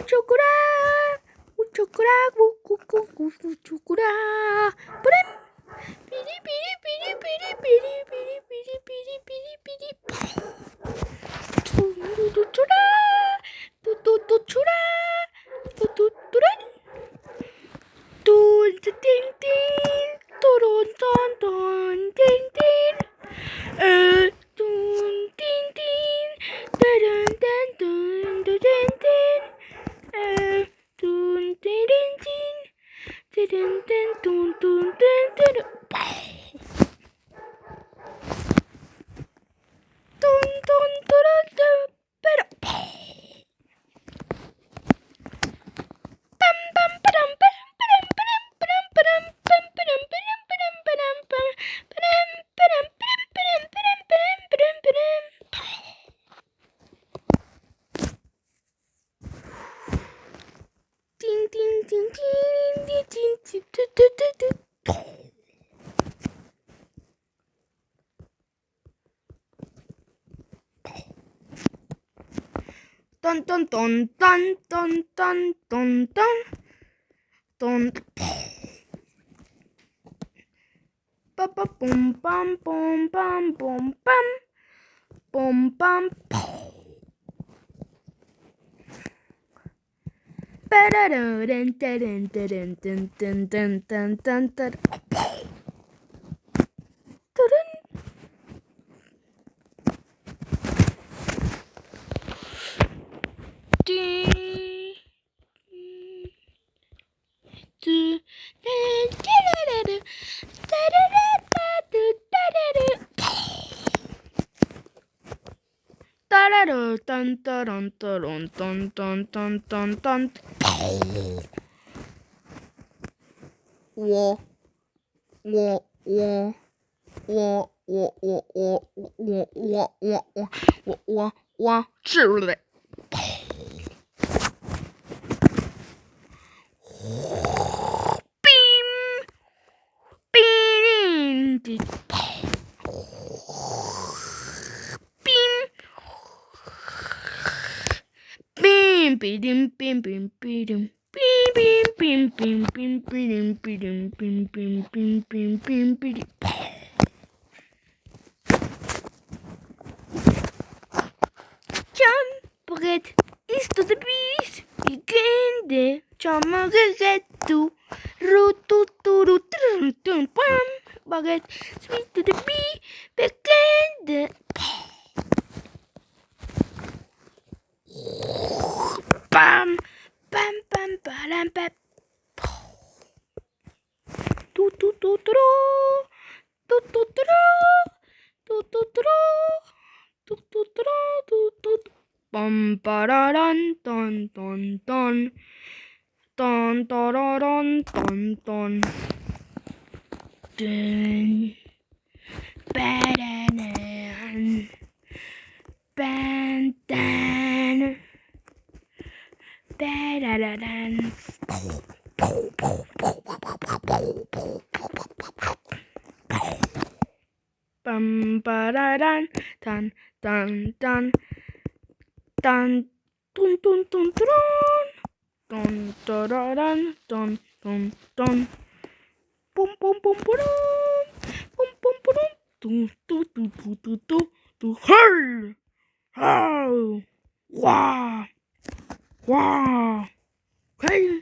우초코라 우초코라 우쿠쿠쿠 우초코라 뿌렘 삐리삐리삐리삐리삐리삐리삐리삐리삐리 뚜뚜뚜라 뚜뚜뚜추라 뚜뚜뚜란 뚠띵띵 또론떤떤 띵띵 뚠띵띵 따란딴딴딴딴 뚠띠린틴 띠린딴 뚠뚠뚠뚠 뚠뚠뚠뚠 빼라 뚠뚠뚠뚠뚠뚠뚠뚠뚠 빠빠뽐빰뽐빰뽐빰 뽐빰 빠라라란따란따란딴딴딴딴딴딴 따란 따라르 딴따란따란딴딴딴딴딴我治了삐dim 삐dim 삐dim 삐빔 Don't forget it's to the beast weekend 처먹을게도 루뚜뚜루뚜루뚜 빰 forget sweet to the bee weekend 빰 빰빰빠람빰 뚜뚜뚜뚜루 뚜뚜뚜루 뚜뚜뚜루 뚜뚜뚜루 뚜뚜 빰빠라란 딴딴딴 딴따라란 딴딴 뜬 빠라란 빤딴 빠라라란 빰빠라란 딴딴딴 딴 뚠뚠뚠뚠 딴따라란 딴딴딴 뽐뽐뽐뿌름 뽐뽐뿌름 뚜뚜뚜뚜뚜뚜 헐 아우 와 헤이